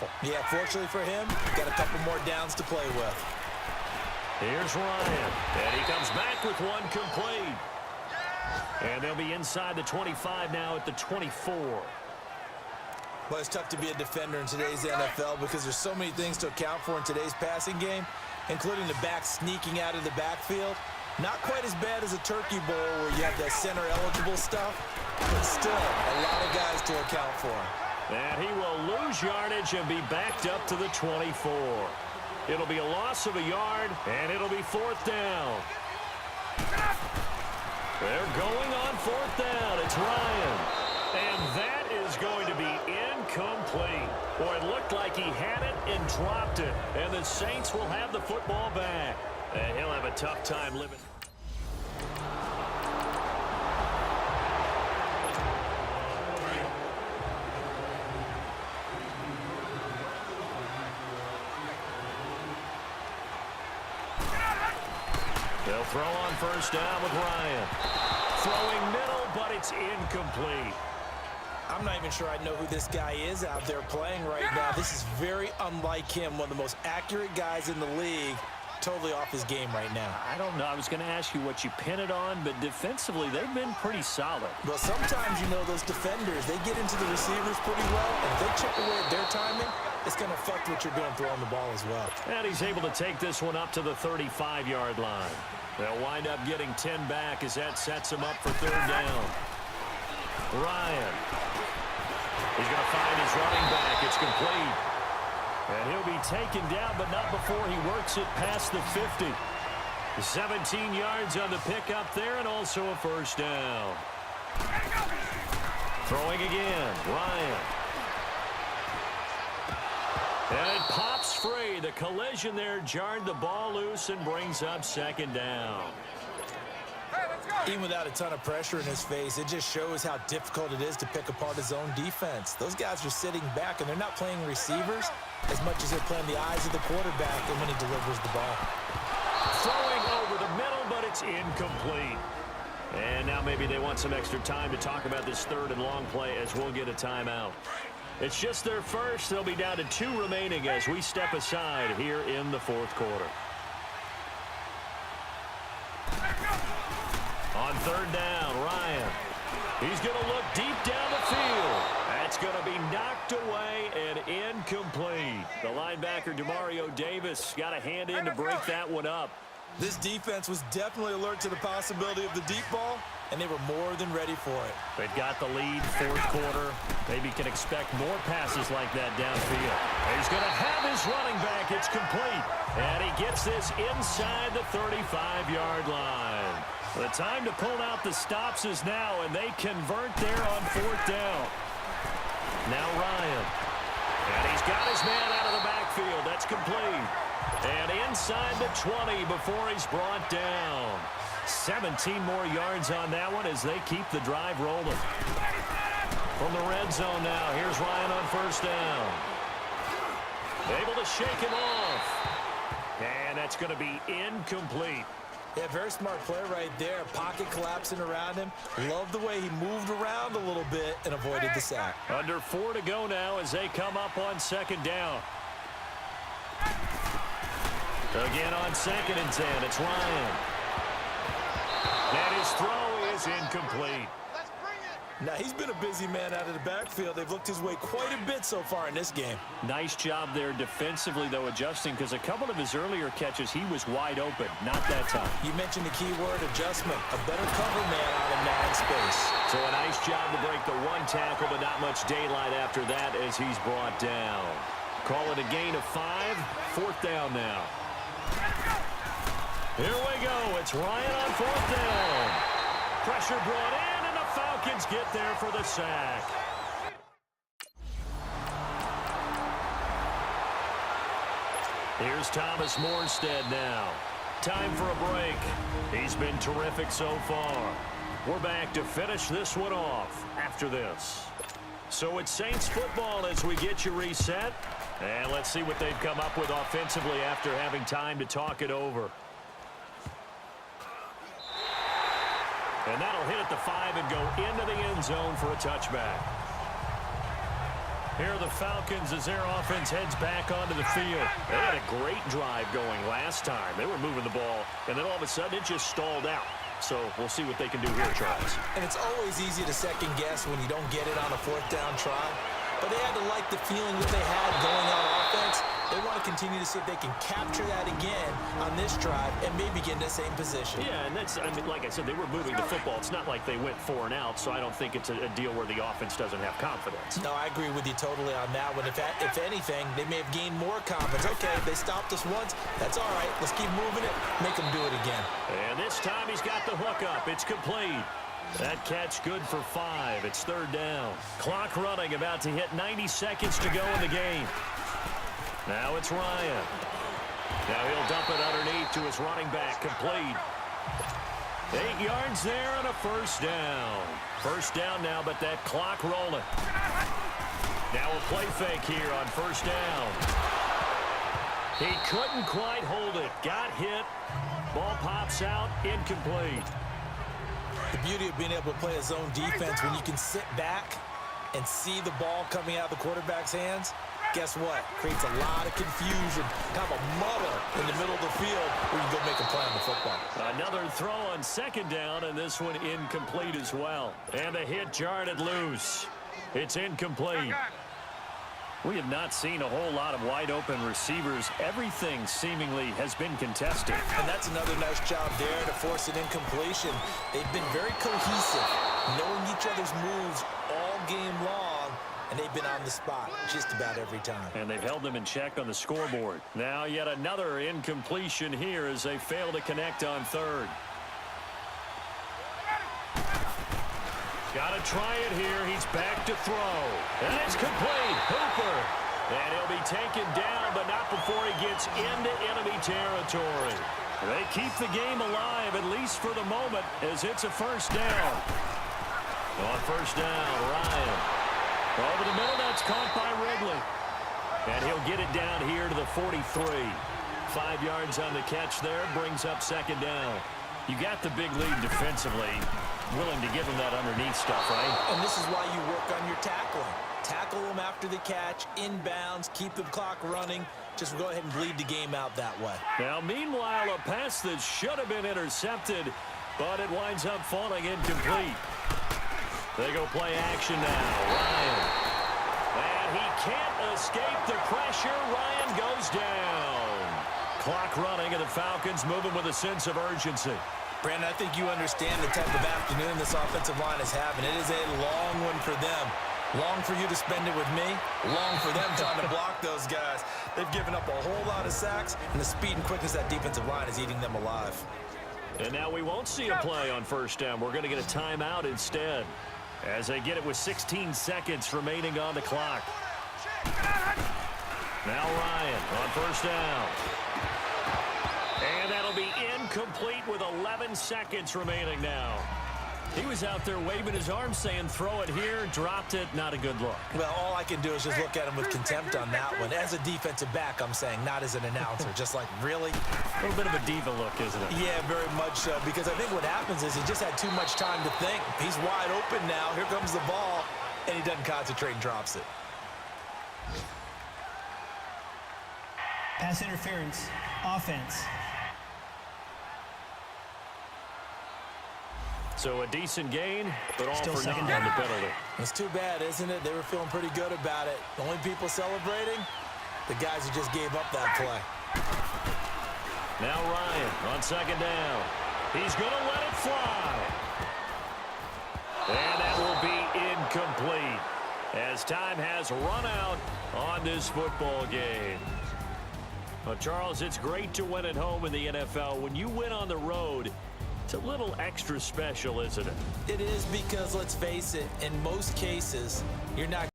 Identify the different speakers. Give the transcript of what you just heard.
Speaker 1: careful.
Speaker 2: Yeah, fortunately for him, got a couple more downs to play with.
Speaker 3: Here's Ryan, and he comes back with one complete. And they'll be inside the 25 now at the 24.
Speaker 2: Well, it's tough to be a defender in today's NFL because there's so many things to account for in today's passing game, including the back sneaking out of the backfield. Not quite as bad as a turkey bowl where you have that center-eligible stuff, but still a lot of guys to account for.
Speaker 3: And he will lose yardage and be backed up to the 24. It'll be a loss of a yard, and it'll be 4th down. They're going on 4th down. It's Ryan. And that is going to be incomplete. Boy, it looked like he had it and dropped it. And the Saints will have the football back. And he'll have a tough time living. They'll throw on 1st down with Ryan. Throwing middle, but it's incomplete.
Speaker 2: I'm not even sure I know who this guy is out there playing right now. This is very unlike him, one of the most accurate guys in the league. Totally off his game right now.
Speaker 3: I don't know. I was going to ask you what you pin it on, but defensively, they've been pretty solid.
Speaker 2: Well, sometimes, you know, those defenders, they get into the receivers pretty well. And if they chip away at their timing, it's going to affect what you're doing throwing the ball as well.
Speaker 3: And he's able to take this one up to the 35-yard line. They'll wind up getting 10 back as that sets him up for 3rd down. Ryan. He's going to find his running back. It's complete. And he'll be taken down, but not before he works it past the 50. 17 yards on the pickup there, and also a 1st down. Throwing again, Ryan. And it pops free. The collision there jarred the ball loose and brings up 2nd down.
Speaker 2: Even without a ton of pressure in his face, it just shows how difficult it is to pick apart his own defense. Those guys are sitting back, and they're not playing receivers as much as they're playing the eyes of the quarterback and when he delivers the ball.
Speaker 3: Throwing over the middle, but it's incomplete. And now maybe they want some extra time to talk about this 3rd and long play as we'll get a timeout. It's just their first. They'll be down to 2 remaining as we step aside here in the 4th quarter. On 3rd down, Ryan. He's going to look deep down the field. That's going to be knocked away and incomplete. The linebacker, Demario Davis, got a hand in to break that one up.
Speaker 2: This defense was definitely alert to the possibility of the deep ball, and they were more than ready for it.
Speaker 3: They've got the lead, 4th quarter. Maybe can expect more passes like that downfield. He's going to have his running back. It's complete. And he gets this inside the 35-yard line. The time to pull out the stops is now, and they convert there on 4th down. Now Ryan. And he's got his man out of the backfield. That's complete. And inside the 20 before he's brought down. 17 more yards on that one as they keep the drive rolling. From the red zone now, here's Ryan on 1st down. Able to shake him off. And that's going to be incomplete.
Speaker 2: Yeah, very smart play right there. Pocket collapsing around him. Love the way he moved around a little bit and avoided the sack.
Speaker 3: Under 4 to go now as they come up on 2nd down. Again on 2nd and 10, it's Ryan. And his throw is incomplete.
Speaker 2: Now, he's been a busy man out of the backfield. They've looked his way quite a bit so far in this game.
Speaker 3: Nice job there defensively, though, adjusting, because a couple of his earlier catches, he was wide open. Not that time.
Speaker 2: You mentioned the key word, adjustment. A better cover man out in man space.
Speaker 3: So a nice job to break the 1 tackle, but not much daylight after that as he's brought down. Call it a gain of 5. 4th down now. Here we go. It's Ryan on 4th down. Pressure brought in, and the Falcons get there for the sack. Here's Thomas Morstead now. Time for a break. He's been terrific so far. We're back to finish this one off after this. So it's Saints football as we get you reset. And let's see what they've come up with offensively after having time to talk it over. And that'll hit at the 5 and go into the end zone for a touchback. Here are the Falcons as their offense heads back onto the field. They had a great drive going last time. They were moving the ball, and then all of a sudden it just stalled out. So we'll see what they can do here, Charles.
Speaker 2: And it's always easy to second guess when you don't get it on a fourth down try. But they had to like the feeling that they had going on offense. They want to continue to see if they can capture that again on this drive and maybe get in the same position.
Speaker 3: Yeah, and that's, I mean, like I said, they were moving the football. It's not like they went 4 and out, so I don't think it's a deal where the offense doesn't have confidence.
Speaker 2: No, I agree with you totally on that one. If anything, they may have gained more confidence. Okay, they stopped us once. That's all right. Let's keep moving it. Make them do it again.
Speaker 3: And this time he's got the hook up. It's complete. That catch good for 5. It's 3rd down. Clock running, about to hit 90 seconds to go in the game. Now it's Ryan. Now he'll dump it underneath to his running back. Complete. 8 yards there and a 1st down. 1st down now, but that clock rolling. Now a play fake here on 1st down. He couldn't quite hold it. Got hit. Ball pops out. Incomplete.
Speaker 2: The beauty of being able to play a zone defense when you can sit back and see the ball coming out of the quarterback's hands, guess what? Creates a lot of confusion, kind of a muddle in the middle of the field where you can go make a play on the football.
Speaker 3: Another throw on 2nd down, and this one incomplete as well. And the hit jarred it loose. It's incomplete. We have not seen a whole lot of wide-open receivers. Everything seemingly has been contested.
Speaker 2: And that's another nice job there to force an incompletion. They've been very cohesive, knowing each other's moves all game long, and they've been on the spot just about every time.
Speaker 3: And they've held them in check on the scoreboard. Now yet another incompletion here as they fail to connect on 3rd. Got to try it here. He's back to throw. And it's complete. Hooper. And he'll be taken down, but not before he gets into enemy territory. They keep the game alive, at least for the moment, as it's a 1st down. On 1st down, Ryan. Over the middle, that's caught by Ridley. And he'll get it down here to the 43. 5 yards on the catch there, brings up 2nd down. You got the big lead defensively. Willing to give them that underneath stuff, right?
Speaker 2: And this is why you work on your tackling. Tackle them after the catch, inbounds, keep the clock running. Just go ahead and bleed the game out that way.
Speaker 3: Now, meanwhile, a pass that should have been intercepted, but it winds up falling incomplete. They go play action now. Ryan. And he can't escape the pressure. Ryan goes down. Clock running, and the Falcons moving with a sense of urgency.
Speaker 2: Brandon, I think you understand the type of afternoon this offensive line is having. It is a long one for them. Long for you to spend it with me. Long for them trying to block those guys. They've given up a whole lot of sacks, and the speed and quickness of that defensive line is eating them alive.
Speaker 3: And now we won't see a play on 1st down. We're going to get a timeout instead, as they get it with 16 seconds remaining on the clock. Now Ryan on 1st down. And that'll be incomplete with 11 seconds remaining now. He was out there waving his arms saying, throw it here, dropped it, not a good look.
Speaker 2: Well, all I can do is just look at him with contempt on that one. As a defensive back, I'm saying, not as an announcer. Just like, really?
Speaker 3: A little bit of a diva look, isn't it?
Speaker 2: Yeah, very much so. Because I think what happens is he just had too much time to think. He's wide open now. Here comes the ball. And he doesn't concentrate and drops it.
Speaker 1: Pass interference. Offense.
Speaker 3: So a decent gain, but all
Speaker 1: Still
Speaker 3: for naught
Speaker 1: second
Speaker 3: on
Speaker 1: down.
Speaker 3: the penalty.
Speaker 2: It's too bad, isn't it? They were feeling pretty good about it. The only people celebrating, the guys who just gave up that play.
Speaker 3: Now Ryan on 2nd down. He's going to let it fly. And that will be incomplete as time has run out on this football game. Well, Charles, it's great to win at home in the NFL. When you win on the road, it's a little extra special, isn't it?
Speaker 2: It is because, let's face it, in most cases, you're not